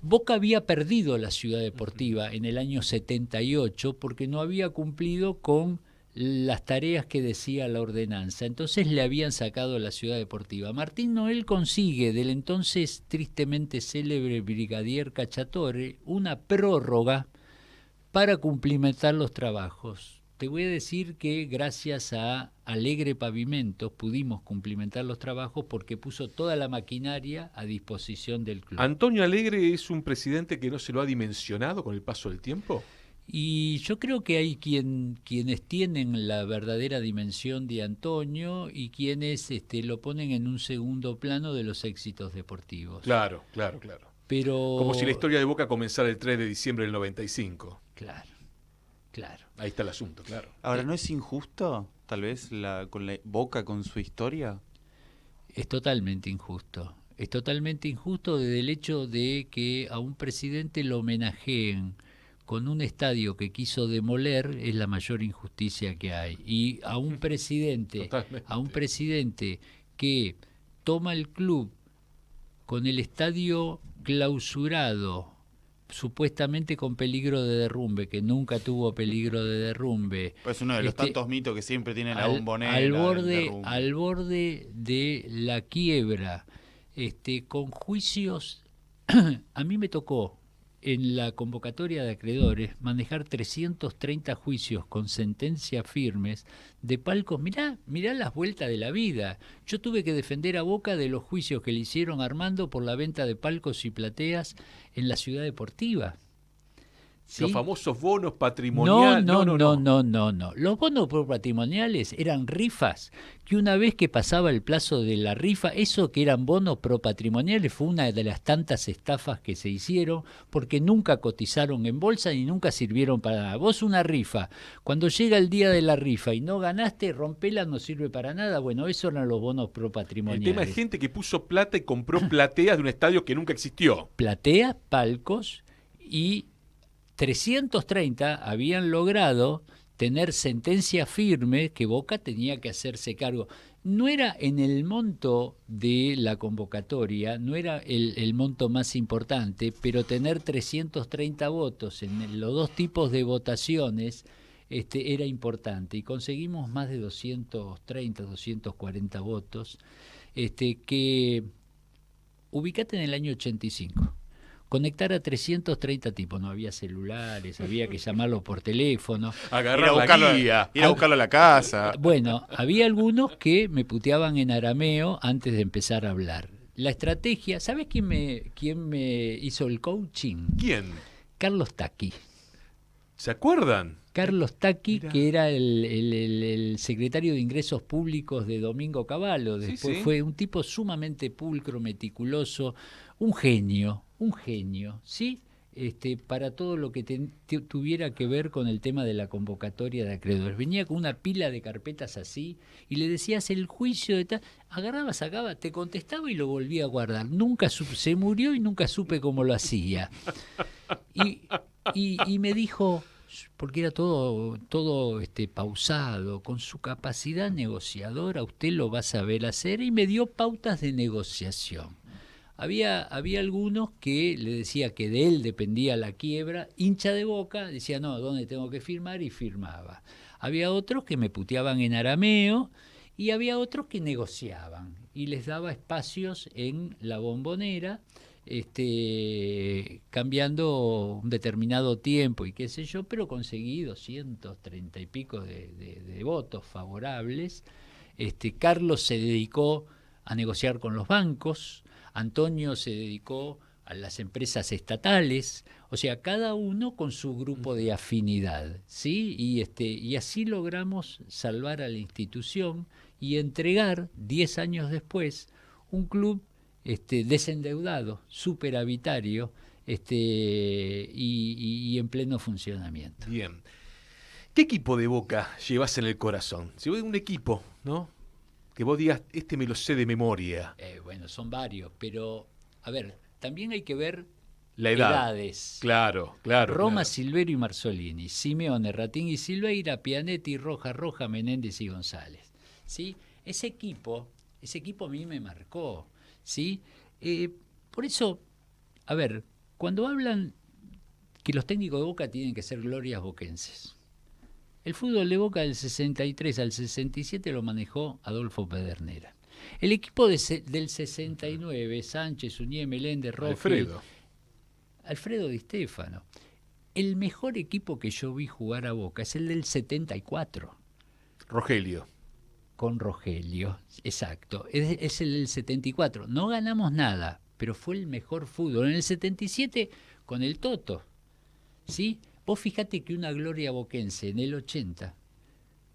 Boca había perdido la Ciudad Deportiva en el año 78 porque no había cumplido con las tareas que decía la ordenanza. Entonces le habían sacado la Ciudad Deportiva. Martín Noel consigue del entonces tristemente célebre brigadier Cacciatore una prórroga para cumplimentar los trabajos. Te voy a decir que gracias a Alegre Pavimentos pudimos cumplimentar los trabajos porque puso toda la maquinaria a disposición del club. ¿Antonio Alegre es un presidente que no se lo ha dimensionado con el paso del tiempo? Y yo creo que hay quienes tienen la verdadera dimensión de Antonio y quienes lo ponen en un segundo plano de los éxitos deportivos. Claro. Pero... Como si la historia de Boca comenzara el 3 de diciembre del 95. Claro. Ahí está el asunto, claro. Ahora, ¿no es injusto, tal vez, con la Boca, con su historia? Es totalmente injusto. Es totalmente injusto desde el hecho de que a un presidente lo homenajeen con un estadio que quiso demoler, es la mayor injusticia que hay. Y a un presidente, que toma el club con el estadio clausurado, supuestamente con peligro de derrumbe, que nunca tuvo peligro de derrumbe. Pues uno de los tantos mitos que siempre tiene la Bombonera. Al borde de la quiebra, con juicios. A mí me tocó en la convocatoria de acreedores manejar 330 juicios con sentencias firmes de palcos. Mirá las vueltas de la vida. Yo tuve que defender a Boca de los juicios que le hicieron a Armando por la venta de palcos y plateas en la Ciudad Deportiva. ¿Sí? Los famosos bonos patrimoniales. No. Los bonos patrimoniales eran rifas que una vez que pasaba el plazo de la rifa, eso que eran bonos propatrimoniales fue una de las tantas estafas que se hicieron porque nunca cotizaron en bolsa ni nunca sirvieron para nada. Vos una rifa, cuando llega el día de la rifa y no ganaste, rompela, no sirve para nada. Bueno, eso eran los bonos propatrimoniales. El tema es gente que puso plata y compró plateas de un estadio que nunca existió. Plateas, palcos y 330 habían logrado tener sentencia firme que Boca tenía que hacerse cargo. No era en el monto de la convocatoria, no era el monto más importante, pero tener 330 votos en los dos tipos de votaciones era importante. Y conseguimos más de 230, 240 votos, que ubicate en el año 85. Conectar a 330 tipos, no había celulares, había que llamarlos por teléfono. Agarrar la guía. Ir a buscarlo a la casa. Bueno, había algunos que me puteaban en arameo antes de empezar a hablar. La estrategia, ¿sabes quién me hizo el coaching? ¿Quién? Carlos Taqui. ¿Se acuerdan? Carlos Taqui, Mirá. que era el secretario de Ingresos Públicos de Domingo Cavallo. Después Sí. fue un tipo sumamente pulcro, meticuloso, un genio, ¿sí? Para todo lo que tuviera que ver con el tema de la convocatoria de acreedores. Venía con una pila de carpetas así y le decías el juicio de tal, agarraba, sacaba, te contestaba y lo volvía a guardar. Se murió y nunca supe cómo lo hacía. Y me dijo, porque era todo pausado, con su capacidad negociadora usted lo va a saber hacer, y me dio pautas de negociación. Había algunos que le decía que de él dependía la quiebra, hincha de Boca, decía, no, ¿dónde tengo que firmar? Y firmaba. Había otros que me puteaban en arameo y había otros que negociaban y les daba espacios en la Bombonera, cambiando un determinado tiempo y qué sé yo, pero conseguí 230 y pico de votos favorables. Carlos se dedicó a negociar con los bancos, Antonio se dedicó a las empresas estatales, o sea, cada uno con su grupo de afinidad, ¿sí? Y así logramos salvar a la institución y entregar 10 años después un club desendeudado, superavitario, y en pleno funcionamiento. Bien. ¿Qué equipo de Boca llevas en el corazón? Si vos un equipo, ¿no? Que vos digas, este me lo sé de memoria. Bueno, son varios, pero, a ver, también hay que ver La edad. edades. Claro. Roma, claro. Silverio y Marzolini, Simeone, Ratín y Silveira, Pianetti, Roja, Menéndez y González. ¿Sí? Ese equipo a mí me marcó. ¿Sí? Por eso, a ver, cuando hablan que los técnicos de Boca tienen que ser glorias boquenses, el fútbol de Boca del 63 al 67 lo manejó Adolfo Pedernera. El equipo del 69, Sánchez, Uñé, Meléndez, Rossi, Alfredo Di Stéfano. El mejor equipo que yo vi jugar a Boca es el del 74. Rogelio. Con Rogelio, exacto. Es el del 74. No ganamos nada, pero fue el mejor fútbol. En el 77 con el Toto, ¿sí? Vos fíjate que una gloria boquense en el 80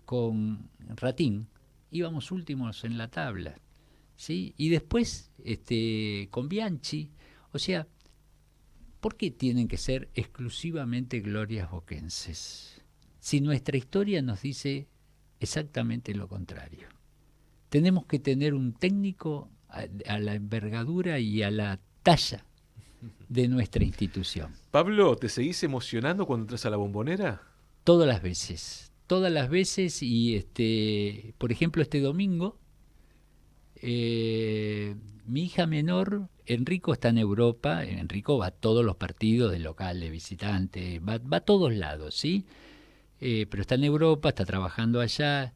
con Ratín íbamos últimos en la tabla, ¿sí? Y después con Bianchi, o sea, ¿por qué tienen que ser exclusivamente glorias boquenses? Si nuestra historia nos dice exactamente lo contrario. Tenemos que tener un técnico a la envergadura y a la talla de nuestra institución. Pablo, ¿te seguís emocionando cuando entras a la Bombonera? Todas las veces y por ejemplo este domingo mi hija menor, Enrico, está en Europa. Enrico va a todos los partidos de local, de visitante, va a todos lados, ¿sí? Pero está en Europa, está trabajando allá,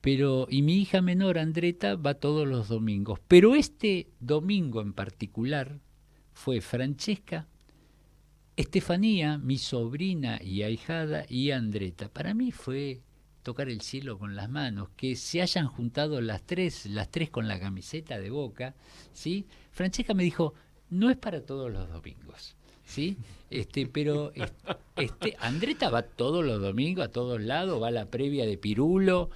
y mi hija menor, Andreta, va todos los domingos. Pero este domingo en particular fue Francesca, Estefanía, mi sobrina y ahijada, y Andreta. Para mí fue tocar el cielo con las manos, que se hayan juntado las tres con la camiseta de Boca, ¿sí? Francesca me dijo, no es para todos los domingos, ¿sí? Pero Andreta va todos los domingos a todos lados, va a la previa de Pirulo.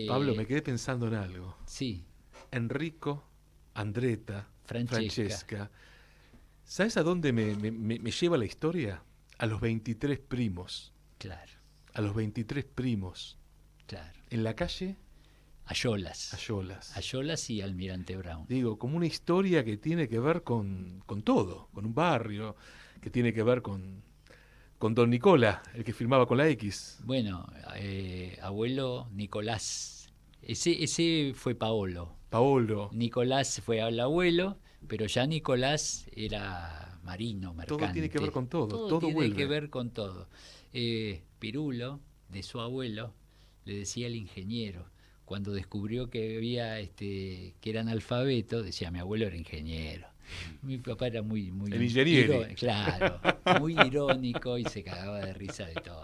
Pablo, me quedé pensando en algo. Sí. Enrico, Andreta, Francesca. ¿Sabes a dónde me lleva la historia? A los 23 primos. Claro. A los 23 primos. Claro. En la calle Ayolas y Almirante Brown. Digo, como una historia que tiene que ver con todo, con un barrio, que tiene que ver con Don Nicola, el que firmaba con la X. Bueno, abuelo Nicolás, ese fue Paolo. Nicolás fue al abuelo, pero ya Nicolás era marino, mercante. Todo tiene que ver con todo, todo tiene vuelve. que ver con todo. Pirulo, de su abuelo, le decía al ingeniero, cuando descubrió que había que era analfabeto, decía, mi abuelo era ingeniero. Mi papá era muy el ingeniero. Claro, muy irónico y se cagaba de risa de todo.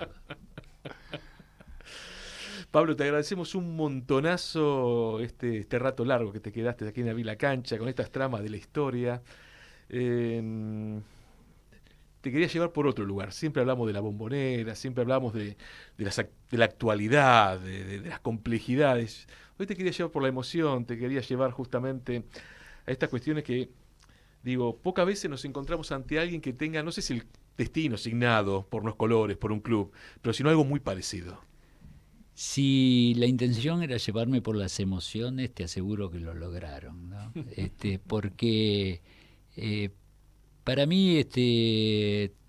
Pablo, te agradecemos un montonazo este rato largo que te quedaste aquí en la Vila Cancha con estas tramas de la historia. Te quería llevar por otro lugar. Siempre hablamos de la Bombonera, siempre hablamos de la actualidad, de las complejidades. Hoy te quería llevar por la emoción, te quería llevar justamente a estas cuestiones que, digo, pocas veces nos encontramos ante alguien que tenga, no sé si el destino asignado por los colores, por un club, pero sino algo muy parecido. Si la intención era llevarme por las emociones, te aseguro que lo lograron, ¿no? Porque para mí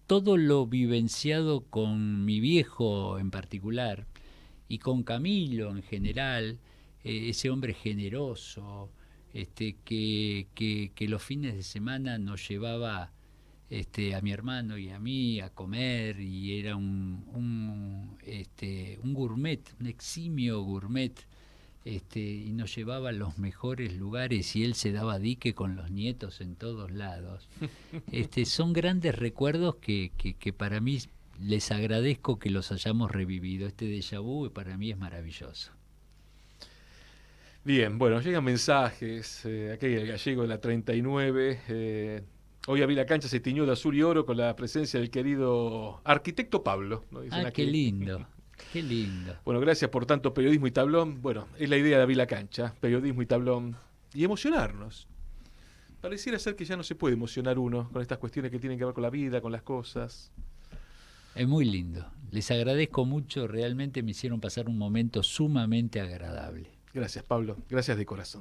todo lo vivenciado con mi viejo en particular y con Camilo en general, ese hombre generoso, que los fines de semana nos llevaba a mi hermano y a mí a comer, y era un gourmet, un eximio gourmet, y nos llevaba a los mejores lugares y él se daba dique con los nietos en todos lados. Son grandes recuerdos que para mí les agradezco que los hayamos revivido. Este déjà vu para mí es maravilloso. Bien, bueno, llegan mensajes. Aquí el gallego de la 39. Hoy a Vila Cancha se tiñó de azul y oro con la presencia del querido arquitecto Pablo. ¿No? Dicen Ah, aquí. qué lindo, qué lindo. Bueno, gracias por tanto periodismo y tablón. Bueno, es la idea de Vila Cancha, periodismo y tablón. Y emocionarnos. Pareciera ser que ya no se puede emocionar uno con estas cuestiones que tienen que ver con la vida, con las cosas. Es muy lindo. Les agradezco mucho, realmente me hicieron pasar un momento sumamente agradable. Gracias, Pablo. Gracias de corazón.